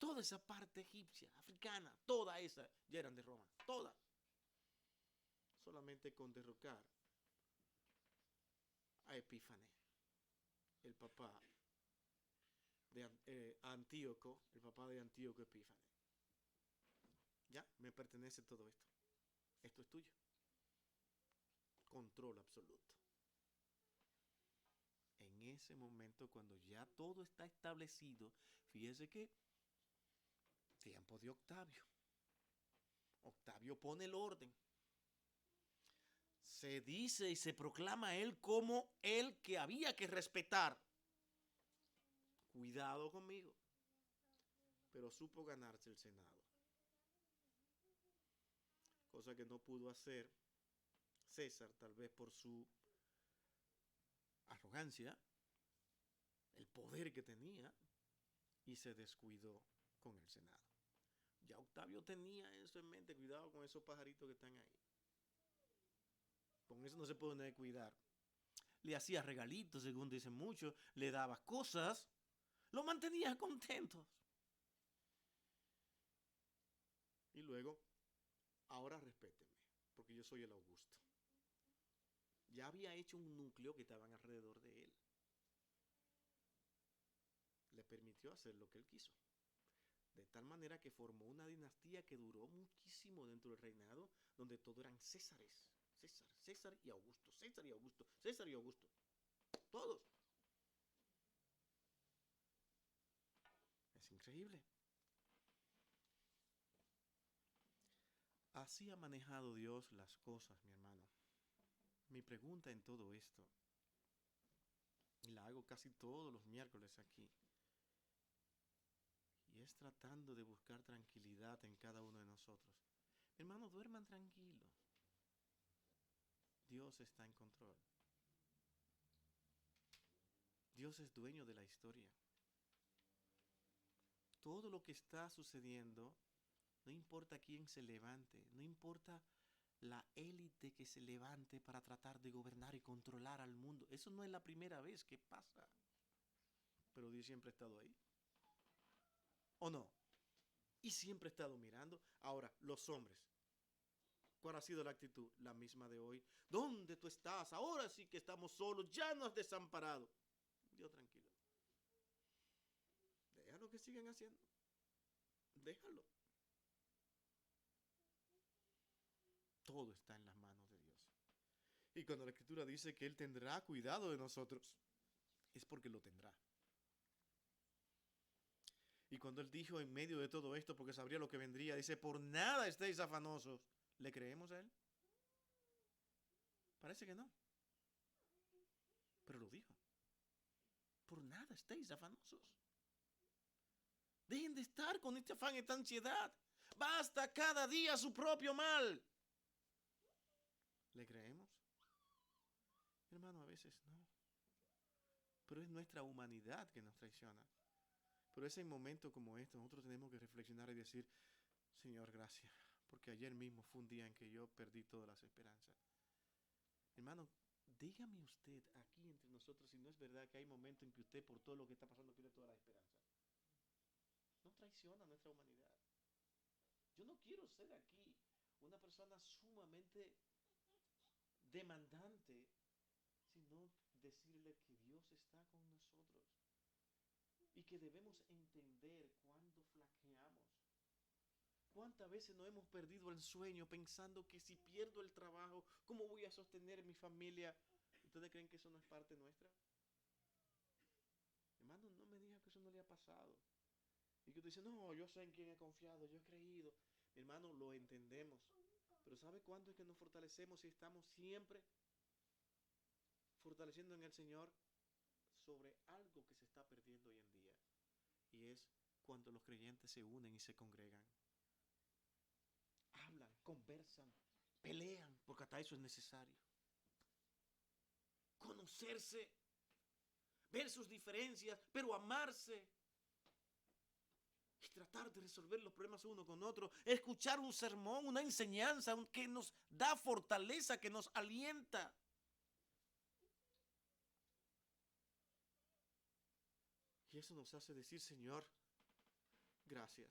Toda esa parte egipcia, africana, toda esa ya eran de Roma, toda. Solamente con derrocar a Epífanes, el papá de Antíoco, el papá de Antíoco Epífanes. Ya, me pertenece todo esto. Esto es tuyo. Control absoluto. En ese momento, cuando ya todo está establecido, fíjese que tiempo de Octavio. Octavio pone el orden. Se dice y se proclama a él como el que había que respetar. Cuidado conmigo. Pero supo ganarse el Senado. Cosa que no pudo hacer César, tal vez por su arrogancia, el poder que tenía, y se descuidó con el Senado. Ya Octavio tenía eso en mente, cuidado con esos pajaritos que están ahí. Con eso no se puede descuidar. Le hacía regalitos, según dicen muchos, le daba cosas, lo mantenía contento. Y luego, ahora respétenme, porque yo soy el Augusto. Ya había hecho un núcleo que estaban alrededor de él. Le permitió hacer lo que él quiso. De tal manera que formó una dinastía que duró muchísimo dentro del reinado, donde todo eran Césares. César, César y Augusto, César y Augusto, César y Augusto. Todos. Es increíble. Así ha manejado Dios las cosas, mi hermano. Mi pregunta en todo esto, y la hago casi todos los miércoles aquí, y es tratando de buscar tranquilidad en cada uno de nosotros. Mi hermano, duerman tranquilos. Dios está en control. Dios es dueño de la historia. Todo lo que está sucediendo, no importa quién se levante, no importa la élite que se levante para tratar de gobernar y controlar al mundo. Eso no es la primera vez que pasa. Pero Dios siempre ha estado ahí. ¿O no? Y siempre ha estado mirando. Ahora, los hombres. ¿Cuál ha sido la actitud? La misma de hoy. ¿Dónde tú estás? Ahora sí que estamos solos. Ya nos has desamparado. Dios tranquilo. Déjalo que sigan haciendo. Déjalo. Todo está en las manos de Dios. Y cuando la Escritura dice que Él tendrá cuidado de nosotros, es porque lo tendrá. Y cuando Él dijo en medio de todo esto, porque sabría lo que vendría, dice, por nada estéis afanosos. ¿Le creemos a Él? Parece que no. Pero lo dijo. Por nada estéis afanosos. Dejen de estar con este afán, esta ansiedad. Basta cada día su propio mal. ¿Le creemos? Hermano, a veces no. Pero es nuestra humanidad que nos traiciona. Pero es en momentos como este, nosotros tenemos que reflexionar y decir, Señor, gracias, porque ayer mismo fue un día en que yo perdí todas las esperanzas. Hermano, dígame usted aquí entre nosotros si no es verdad que hay momentos en que usted por todo lo que está pasando pierde toda la esperanza. No traiciona nuestra humanidad. Yo no quiero ser aquí una persona sumamente demandante, sino decirle que Dios está con nosotros y que debemos entender cuando flaqueamos. ¿Cuántas veces no hemos perdido el sueño pensando que si pierdo el trabajo, ¿cómo voy a sostener mi familia? ¿Ustedes creen que eso no es parte nuestra? Hermano, no me diga que eso no le ha pasado. Y que tú dices, no, yo sé en quién he confiado, yo he creído. Mi hermano, lo entendemos. Pero ¿sabe cuándo es que nos fortalecemos y estamos siempre fortaleciendo en el Señor sobre algo que se está perdiendo hoy en día? Y es cuando los creyentes se unen y se congregan. Hablan, conversan, pelean, porque hasta eso es necesario. Conocerse, ver sus diferencias, pero amarse. Y tratar de resolver los problemas uno con otro. Escuchar un sermón, una enseñanza que nos da fortaleza, que nos alienta. Y eso nos hace decir, Señor, gracias.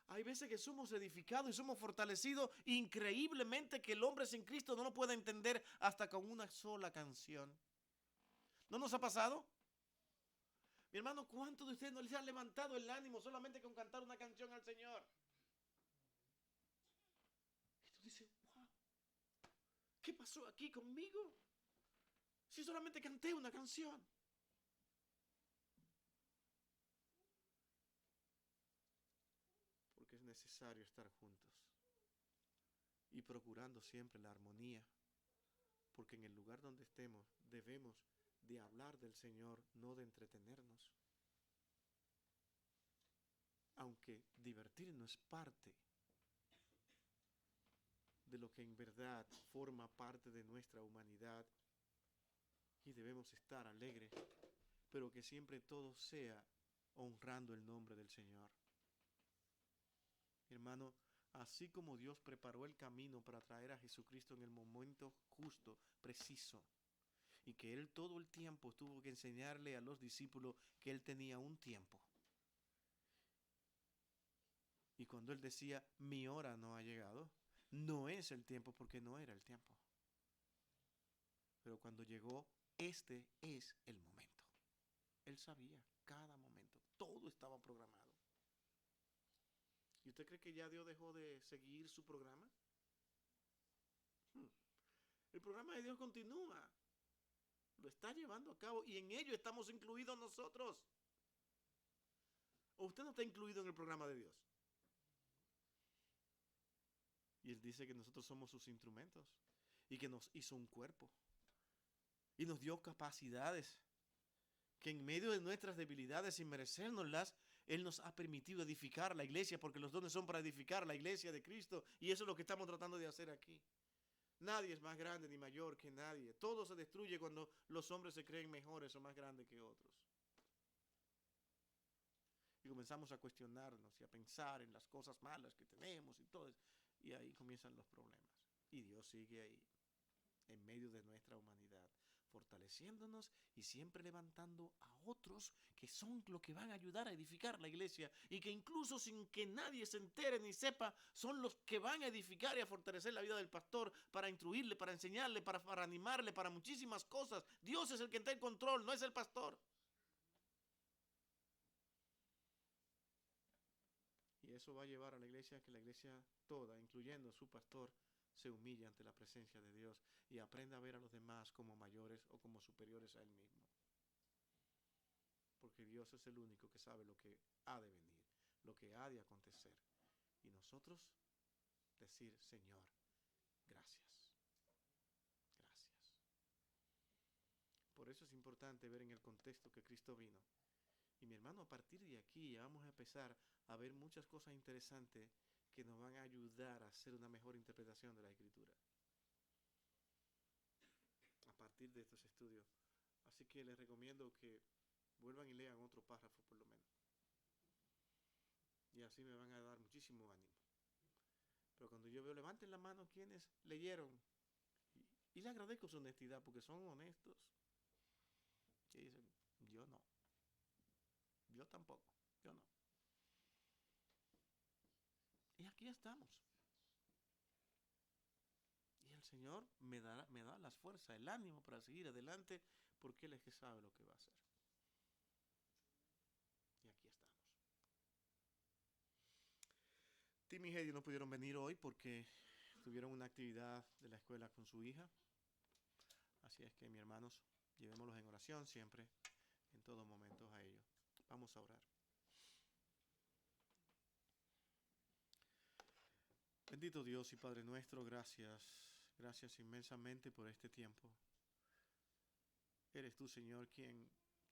Hay veces que somos edificados y somos fortalecidos increíblemente que el hombre sin Cristo no lo puede entender hasta con una sola canción. ¿No nos ha pasado? Mi hermano, ¿cuántos de ustedes no les han levantado el ánimo solamente con cantar una canción al Señor? Y tú dices, wow, ¿qué pasó aquí conmigo? Si solamente canté una canción. Porque es necesario estar juntos y procurando siempre la armonía. Porque en el lugar donde estemos debemos de hablar del Señor, no de entretenernos. Aunque divertirnos es parte de lo que en verdad forma parte de nuestra humanidad y debemos estar alegres, pero que siempre todo sea honrando el nombre del Señor. Hermano, así como Dios preparó el camino para traer a Jesucristo en el momento justo, preciso, y que Él todo el tiempo tuvo que enseñarle a los discípulos que Él tenía un tiempo. Y cuando Él decía, mi hora no ha llegado, no es el tiempo porque no era el tiempo. Pero cuando llegó, este es el momento. Él sabía cada momento, todo estaba programado. ¿Y usted cree que ya Dios dejó de seguir su programa? El programa de Dios continúa. Lo está llevando a cabo y en ello estamos incluidos nosotros. ¿O usted no está incluido en el programa de Dios? Y Él dice que nosotros somos sus instrumentos y que nos hizo un cuerpo y nos dio capacidades que en medio de nuestras debilidades, sin merecérnoslas, Él nos ha permitido edificar la iglesia, porque los dones son para edificar la iglesia de Cristo, y eso es lo que estamos tratando de hacer aquí. Nadie es más grande ni mayor que nadie. Todo se destruye cuando los hombres se creen mejores o más grandes que otros. Y comenzamos a cuestionarnos y a pensar en las cosas malas que tenemos y todo eso. Y ahí comienzan los problemas. Y Dios sigue ahí, en medio de nuestra humanidad, fortaleciéndonos y siempre levantando a otros que son los que van a ayudar a edificar la iglesia y que incluso sin que nadie se entere ni sepa, son los que van a edificar y a fortalecer la vida del pastor para instruirle, para enseñarle, para animarle, para muchísimas cosas. Dios es el que está en control, no es el pastor. Y eso va a llevar a la iglesia que la iglesia toda, incluyendo su pastor, se humille ante la presencia de Dios y aprenda a ver a los demás como mayores o como superiores a él mismo. Porque Dios es el único que sabe lo que ha de venir, lo que ha de acontecer. Y nosotros decir, Señor, gracias. Gracias. Por eso es importante ver en el contexto que Cristo vino. Y mi hermano, a partir de aquí ya vamos a empezar a ver muchas cosas interesantes que nos van a ayudar a hacer una mejor interpretación de la Escritura. A partir de estos estudios. Así que les recomiendo que vuelvan y lean otro párrafo por lo menos. Y así me van a dar muchísimo ánimo. Pero cuando yo veo, levanten la mano quienes leyeron. Y les agradezco su honestidad porque son honestos. Que dicen, yo no. Yo tampoco. Yo no. Y aquí estamos. Y el Señor me da las fuerzas, el ánimo para seguir adelante porque Él es que sabe lo que va a hacer. Y aquí estamos. Tim y Heidi no pudieron venir hoy porque tuvieron una actividad de la escuela con su hija. Así es que, mis hermanos, llevémoslos en oración siempre, en todo momento a ellos. Vamos a orar. Bendito Dios y Padre nuestro, gracias. Gracias inmensamente por este tiempo. Eres tú, Señor, quien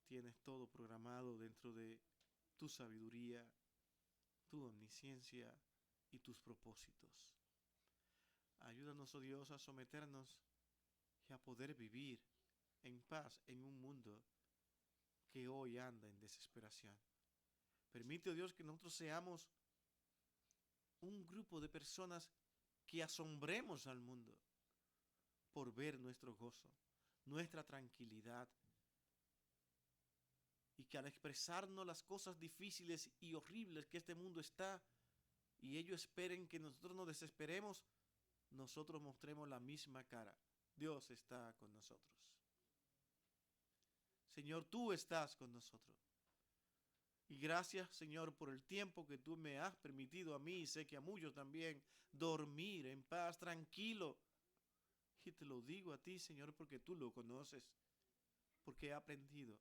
tienes todo programado dentro de tu sabiduría, tu omnisciencia y tus propósitos. Ayúdanos, oh Dios, a someternos y a poder vivir en paz en un mundo que hoy anda en desesperación. Permite, oh Dios, que nosotros seamos un grupo de personas que asombremos al mundo por ver nuestro gozo, nuestra tranquilidad y que al expresarnos las cosas difíciles y horribles que este mundo está, y ellos esperen que nosotros nos desesperemos, nosotros mostremos la misma cara. Dios está con nosotros. Señor, tú estás con nosotros. Y gracias, Señor, por el tiempo que tú me has permitido a mí, y sé que a muchos también, dormir en paz, tranquilo. Y te lo digo a ti, Señor, porque tú lo conoces, porque he aprendido,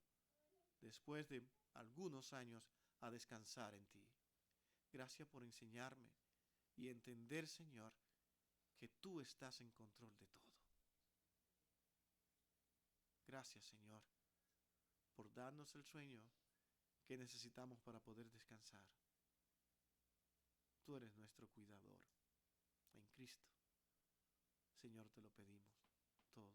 después de algunos años, a descansar en ti. Gracias por enseñarme y entender, Señor, que tú estás en control de todo. Gracias, Señor, por darnos el sueño que necesitamos para poder descansar. Tú eres nuestro cuidador. En Cristo, Señor, te lo pedimos todo.